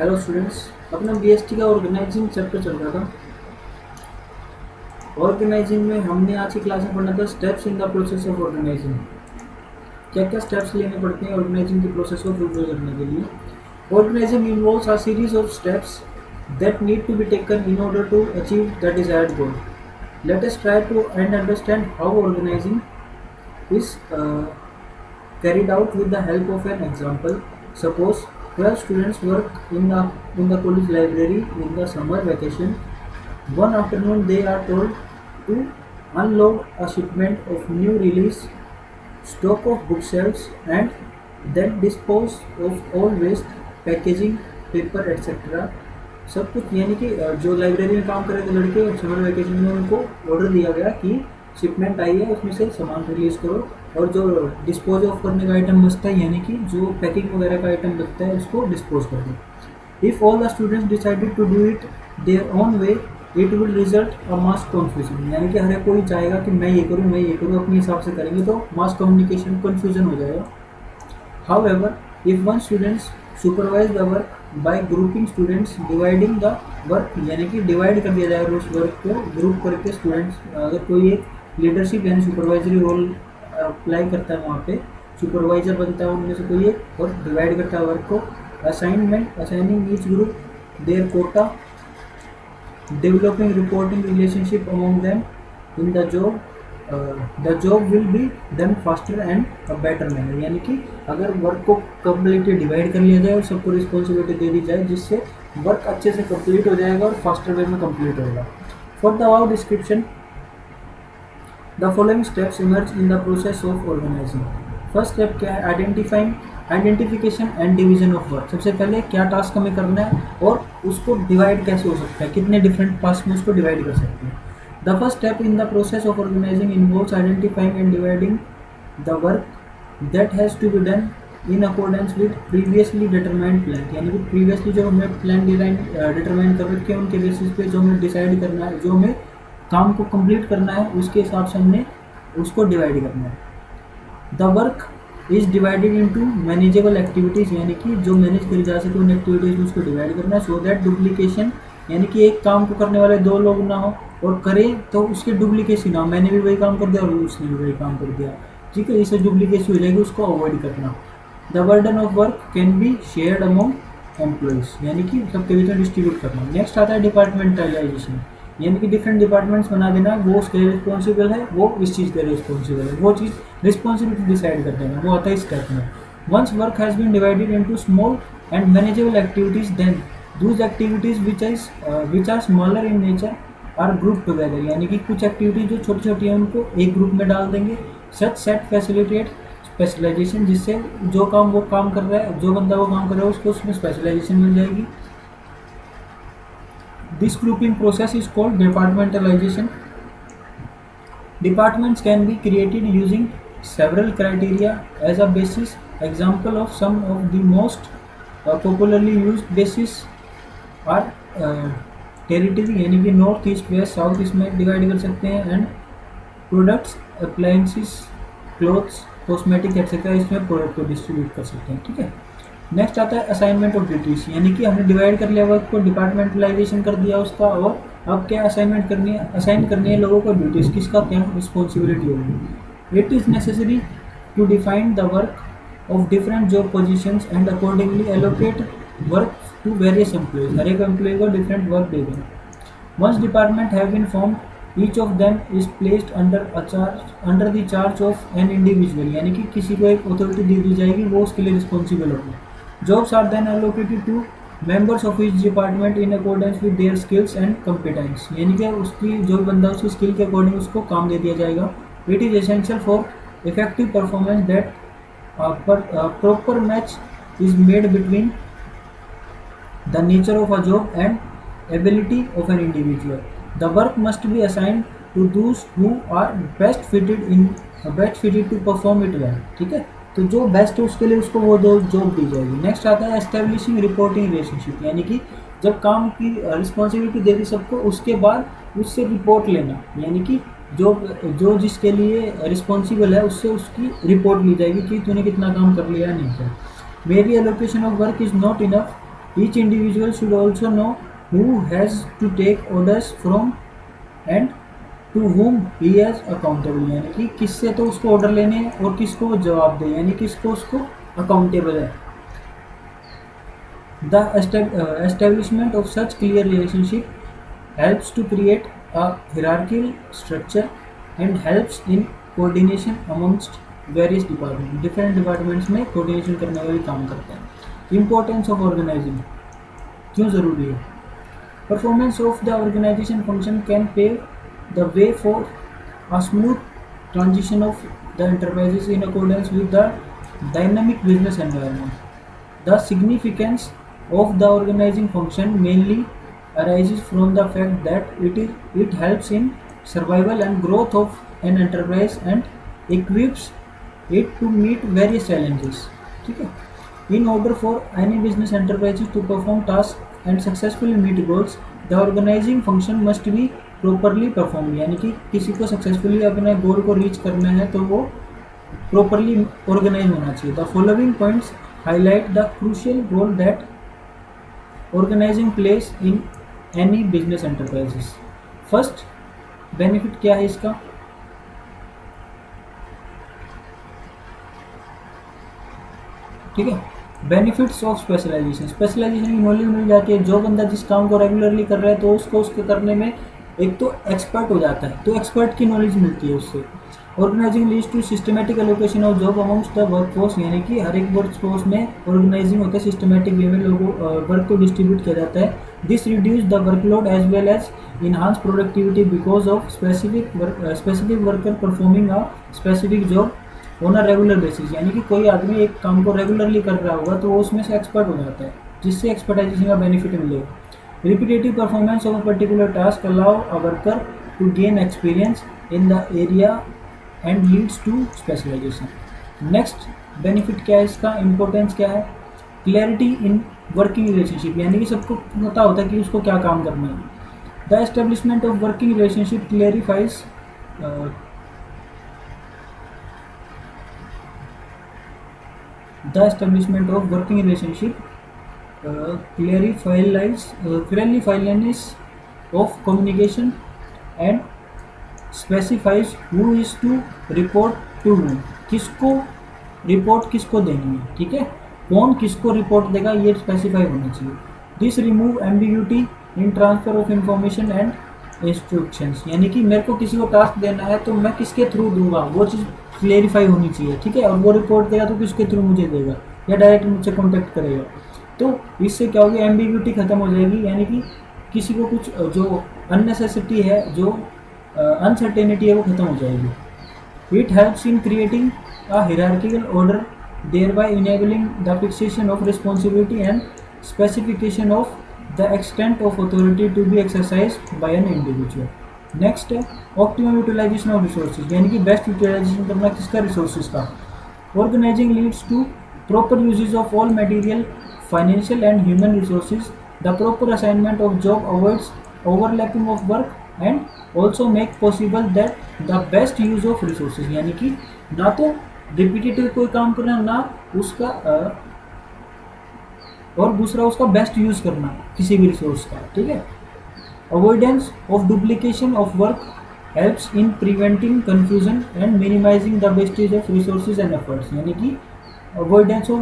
Hello students. अपना BST का organising chapter चल रहा था। ऑर्गेनाइजिंग में हमने आज की क्लास में पढ़ना था steps in the process of organising. क्या क्या स्टेप्स लेने पड़ते हैं ऑर्गेनाइजिंग की प्रोसेस को फुलफिल करने के लिए। Organising involves a series of steps that need to be taken in order to achieve the desired goal. Let us try to and understand how organizing is carried out with the help of an example. Suppose 12 students work in the college library in the summer vacation. One afternoon they are told to unload a shipment of new release stock of bookshelves and then dispose of all waste, packaging, paper etc. सब कुछ यानी कि जो library में काम कर रहे थे लड़के समर वैकेशन में उनको ऑर्डर दिया गया कि शिपमेंट आई है उसमें से सामान रिलीज करो और जो डिस्पोज ऑफ करने का आइटम बचता है यानी कि जो पैकिंग वगैरह का आइटम बचता है उसको डिस्पोज कर दो। If all the students decided to do it their own way it will result a mass confusion, यानी कि हर कोई चाहेगा कि मैं ये करूँ अपने हिसाब से करेंगे तो मास कम्युनिकेशन कन्फ्यूजन हो जाएगा। However, if one students supervise the work by grouping students, dividing the work यानी कि डिवाइड कर दिया जाएगा उस वर्क को ग्रुप करके स्टूडेंट्स अगर कोई एक लीडरशिप यानी सुपरवाइजरी रोल अप्लाई करता है वहाँ पे सुपरवाइजर बनता है उनमें से कोई एक और डिवाइड करता है वर्क को। Assigning each group their quota, developing reporting relationship among them in the job will be done faster and a better manner, यानी कि अगर वर्क को कम्प्लीटली डिवाइड कर लिया जाए और सबको रिस्पॉन्सिबिलिटी दे दी जाए जिससे वर्क अच्छे से कंप्लीट हो जाएगा और फास्टर वे में कंप्लीट होगा। For the about description the following steps emerge in the process of organising. First step क्या है? Identification and division of work. सबसे पहले क्या टास्क हमें करना है और उसको डिवाइड कैसे हो सकता है, कितने डिफरेंट टास्क में उसको डिवाइड कर सकते हैं। The first step in the process of organising involves identifying and dividing the work that has to be done in accordance with previously determined plan, यानी कि प्रीवियसली जो हमें प्लान डिटरमाइन कर रखे हैं उनके बेसिस पे जो हमें डिसाइड करना है, जो हमें काम को कंप्लीट करना है उसके हिसाब से हमने उसको डिवाइड करना है। The work is divided into manageable activities, यानी कि जो मैनेज करी जा सके उन एक्टिविटीज़ में उसको डिवाइड करना है। सो दैट डुप्लीकेशन, यानी कि एक काम को करने वाले दो लोग ना हो और करें तो उसकी डुप्लीकेसी ना हो, मैंने भी वही काम कर दिया और उसने भी वही काम कर दिया, ठीक है, इससे डुप्लीकेसी हो जाएगी, उसको अवॉइड करना। The burden of work can be shared among employees, यानी कि सबके बीच में डिस्ट्रीब्यूट करना। नेक्स्ट आता है डिपार्टमेंटलाइजेशन, यानी कि डिफरेंट डिपार्टमेंट्स बना देना, वो उसके लिए रिस्पॉन्सिबल है, वो इस चीज़ के लिए रिस्पॉन्सिबल है, वो चीज़ रिस्पॉन्सिबिलिटी डिसाइड कर देना, वो आता है इस स्टेप में। Once work has been divided into small and manageable activities then those activities which are smaller in nature are group together, यानी कि कुछ एक्टिविटीज जो छोटी छोटी हैं उनको एक ग्रुप में डाल देंगे। सच सेट फैसिलिटेट स्पेशलाइजेशन, जिससे जो काम वो काम कर रहा है, जो बंदा वो काम कर रहा है उसको उसमें स्पेशलाइजेशन मिल जाएगी। This grouping process is called departmentalization. Departments can be created using several criteria as a basis. Example of some of the most popularly used basis are territory, यानी कि नॉर्थ ईस्ट वेस्ट साउथ इसमें divide कर सकते हैं, and products appliances clothes cosmetic etcetera इसमें product को distribute कर सकते हैं, ठीक है। नेक्स्ट आता है असाइनमेंट ऑफ ड्यूटीज, यानी कि हमने डिवाइड कर लिया वर्क को, डिपार्टमेंटलाइजेशन कर दिया उसका, और अब क्या असाइनमेंट करनी है, असाइन करनी है लोगों को ड्यूटीज, किसका क्या रिस्पॉन्सिबिलिटी होगी। It is necessary to define the work of different job positions and accordingly allocate work to various employees, हर एक एम्प्लॉय को डिफरेंट वर्क दे दें। Once department have been formed each of them is placed under the charge of an individual, यानी कि किसी को एक अथॉरिटी दे दी जाएगी, वो उसके लिए रिस्पॉन्सिबल होगा। Jobs are then allocated to members of each department in accordance with their skills and competence, यानी कि उसकी जो बंदा उसकी स्किल के अकॉर्डिंग उसको काम दे दिया जाएगा। It is essential for effective performance that proper match is made between the nature of a job and ability of an individual. The work must be assigned to those who are best fitted to perform it well, ठीक है, तो जो best है उसके लिए उसको वो दो जॉब दी जाएगी। नेक्स्ट आता है एस्टेब्लिशिंग रिपोर्टिंग रिलेशनशिप, यानी कि जब काम की रिस्पॉन्सिबिलिटी दे दी सबको उसके बाद उससे रिपोर्ट लेना, यानी कि जो जिसके लिए रिस्पॉन्सिबल है उससे उसकी रिपोर्ट ली जाएगी कि तूने कितना काम कर लिया नहीं किया। मेरी allocation of work is not enough Each individual should also know who has to take orders from and to whom he is accountable, यानी कि किससे तो उसको ऑर्डर लेने हैं और किसको वो जवाब दे, यानी किसको उसको अकाउंटेबल है. The establishment of such clear relationship helps to create a hierarchical structure and helps in coordination amongst various departments. Different departments में coordination करने का भी काम करता है. Importance of organizing, क्यों ज़रूरी है? Performance of the organization function can pave the way for a smooth transition of the enterprises in accordance with the dynamic business environment. The significance of the organizing function mainly arises from the fact that it helps in survival and growth of an enterprise and equips it to meet various challenges. ठीक है. In order for any business enterprises to perform tasks and successfully meet goals, the organizing function must be properly performed. यानी कि किसी को successfully अपने गोल को reach करना है तो वो properly organize होना चाहिए. The following points highlight the crucial role that organizing plays in any business enterprises. First, benefit क्या है इसका? ठीक है. बेनिफिट्स ऑफ स्पेशलाइजेशन, स्पेशलाइजेशन की नॉलेज मिल जाती है. जो बंदा जिस काम को रेगुलरली कर रहा है तो उसको उसके करने में एक तो एक्सपर्ट हो जाता है, तो एक्सपर्ट की नॉलेज मिलती है उससे. Organising leads to systematic allocation of job amongst the workforce, यानी कि हर एक वर्कफोर्स में ऑर्गेनाइजिंग होता है, सिस्टमेटिक वे में लोगों वर्क को डिस्ट्रीब्यूट किया जाता है. This reduce the workload as well as enhance productivity because of specific worker performing a specific job on a regular basis. यानी कि कोई आदमी एक काम को रेगुलरली कर रहा होगा तो वो उसमें से एक्सपर्ट हो जाता है, जिससे एक्सपर्टाइजेशन का बेनिफिट मिलेगा. Repetitive performance of a particular task allow a worker to gain experience in the area and leads to specialisation. Next benefit क्या है इसका, इंपॉर्टेंस क्या है? क्लैरिटी इन वर्किंग रिलेशनशिप, यानी कि सबको पता होता है कि उसको क्या काम करना है. The establishment of working relationship clarifies the establishment of working relationship clarifies of communication and specifies who is to report to whom. किसको रिपोर्ट किसको देनी है, ठीक है, कौन किसको रिपोर्ट देगा, ये स्पेसिफाई होना चाहिए. This remove ambiguity in transfer of information and instructions, यानी कि मेरे को किसी को टास्क देना है तो मैं किसके थ्रू दूंगा वो चीज़ क्लेरिफाई होनी चाहिए. ठीक है, और वो रिपोर्ट देगा तो किसके थ्रू मुझे देगा या डायरेक्ट मुझसे कॉन्टेक्ट करेगा. तो इससे क्या होगी, एम्बिग्यूटी खत्म हो जाएगी, यानी कि किसी को कुछ जो अननेसेसिटी है, जो अनसर्टेनिटी है वो खत्म हो जाएगी. It helps in creating a hierarchical order thereby enabling the fixation of responsibility and specification of the extent of authority to be exercised by an individual. Next है ऑप्टिमम यूटिलाइजेशन ऑफ रिसोर्सेज, यानी कि best utilisation करना किसका, resources का. Organising leads to proper usage of all material, financial and human resources. The proper assignment of job avoids overlapping of work and also make possible that the best use of resources, यानी कि ना तो repetitive कोई काम करना, ना उसका और दूसरा उसका बेस्ट यूज करना किसी भी रिसोर्स का. ठीक है. Avoidance of duplication of work helps in preventing confusion and minimising the wastage of resources and efforts, यानी कि अवॉइडेंस ऑफ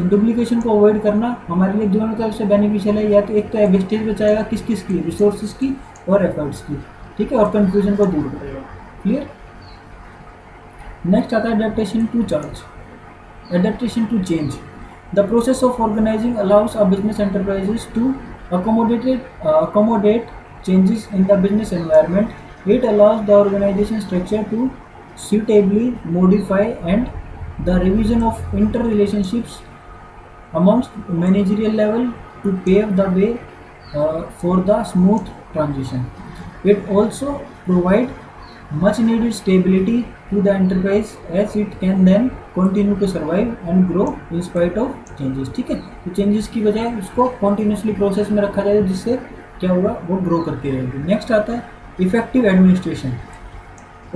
डुप्लीकेशन को अवॉइड करना हमारे लिए दोनों तरफ से बेनिफिशियल है. या तो एक तो वेस्टेज बचाएगा किस किस की, रिसोर्सेज की और एफर्ट्स की. ठीक है, और कंफ्यूजन को दूर करेगा. क्लियर. नेक्स्ट आता है adaptation to change. The process of organising allows a business enterprises to accommodate changes in the business environment. It allows the organization structure to suitably modify and the revision of interrelationships amongst managerial level to pave the way for the smooth transition. It also provides much needed stability to the enterprise as it can then continue to survive and grow in spite of changes. ठीक है, तो changes की बजाय उसको continuously process में रखा जाए, जिससे क्या होगा, वो ग्रो करती रहेगी. नेक्स्ट आता है effective administration.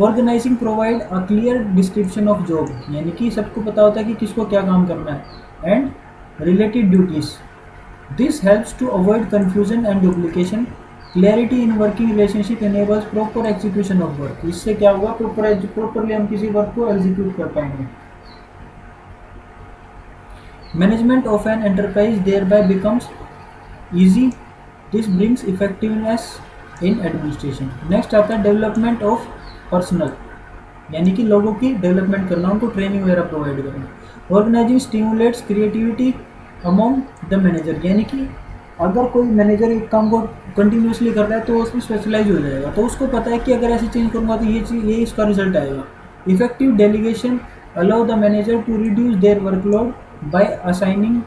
Organising provide a clear description of job, यानी कि सबको पता होता है कि किसको क्या काम करना है, and related duties this helps to avoid confusion and duplication. Clarity in working relationship enables proper execution of work. इससे क्या होगा, प्रॉपरली हम किसी वर्क को एग्जीक्यूट कर पाएंगे। Management of an enterprise thereby becomes easy. This brings effectiveness in administration. Next आता है डेवलपमेंट ऑफ पर्सनल, यानी कि लोगों की डेवलपमेंट करना, उनको ट्रेनिंग वगैरह प्रोवाइड करना। Organising stimulates creativity among the manager, यानी कि अगर कोई मैनेजर एक काम को कंटिन्यूसली कर रहा है तो उसमें स्पेशलाइज हो जाएगा, तो उसको पता है कि अगर ऐसे चेंज करूँगा तो ये चीज़, ये इसका रिजल्ट आएगा। Effective delegation allow the manager to reduce their workload by assigning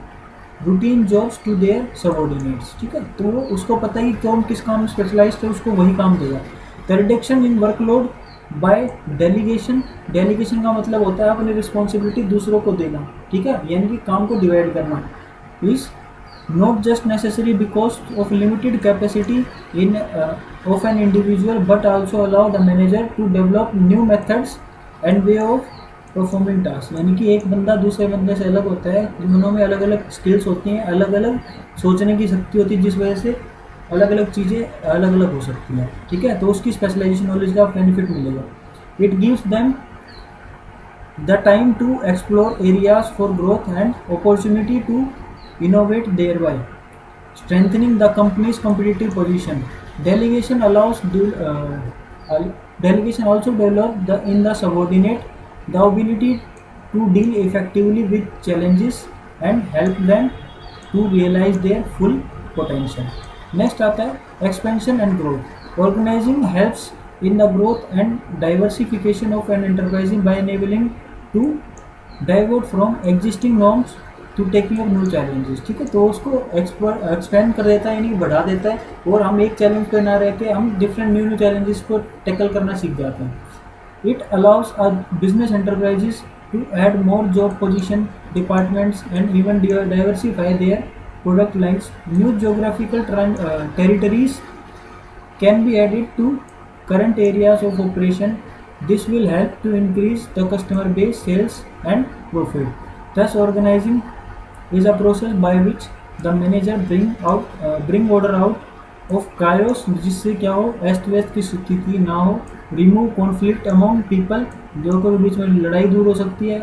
routine jobs to their subordinates. ठीक है, तो उसको पता है कि कौन किस काम में स्पेशलाइज्ड है, उसको वही काम देगा। The reduction in workload by delegation, delegation का मतलब होता है अपनी रिस्पॉन्सिबिलिटी दूसरों को देना। ठीक है, यानी कि काम को डिवाइड करना। Is not just necessary because of limited capacity in of an individual, but also allow the manager to develop new methods and way of performing tasks। यानी कि एक बंदा दूसरे बंदे से अलग होता है, दोनों में अलग अलग स्किल्स होती हैं, अलग अलग सोचने की शक्ति होती है, जिस वजह से अलग अलग चीज़ें अलग अलग हो सकती हैं। ठीक है, तो उसकी स्पेशलाइजेशन नॉलेज का बेनिफिट मिलेगा। It gives them the time to explore areas for growth and opportunity to innovate, thereby strengthening the company's competitive position। Delegation allows delegation also develop in the subordinate the ability to deal effectively with challenges and help them to realize their full potential। Next आता है expansion and growth। Organizing helps in the growth and diversification of an enterprise by enabling to divert from existing norms to taking up new challenges. ठीक है, तो उसको expand कर देता है, यानी बढ़ा देता है, और हम एक चैलेंज पे ना रह के हम डिफरेंट न्यू चैलेंजेस को टैकल करना सीख जाते हैं। It allows a business enterprises to add more job position, departments and even diversify their product lines. New geographical territories can be added to current areas of operation। This will help to increase the customer base, sales and profit। Thus organizing is a process by which the manager bring order out of chaos, जिससे क्या हो, अस्त व्यस्त की स्थिति ना हो। Remove conflict among people, जो के बीच में लड़ाई दूर हो सकती है।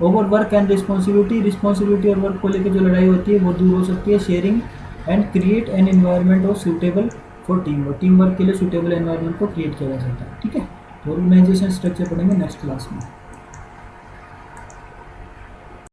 ओवर वर्क एंड रिस्पॉन्सिबिलिटी और वर्क को लेकर जो लड़ाई होती है वो दूर हो सकती है। Sharing and create an environment of suitable for team work के लिए सूटेबल एनवायरनमेंट को क्रिएट किया जा सकता है। ठीक है, तो ऑर्गेनाइजेशन स्ट्रक्चर पढ़ेंगे नेक्स्ट क्लास में।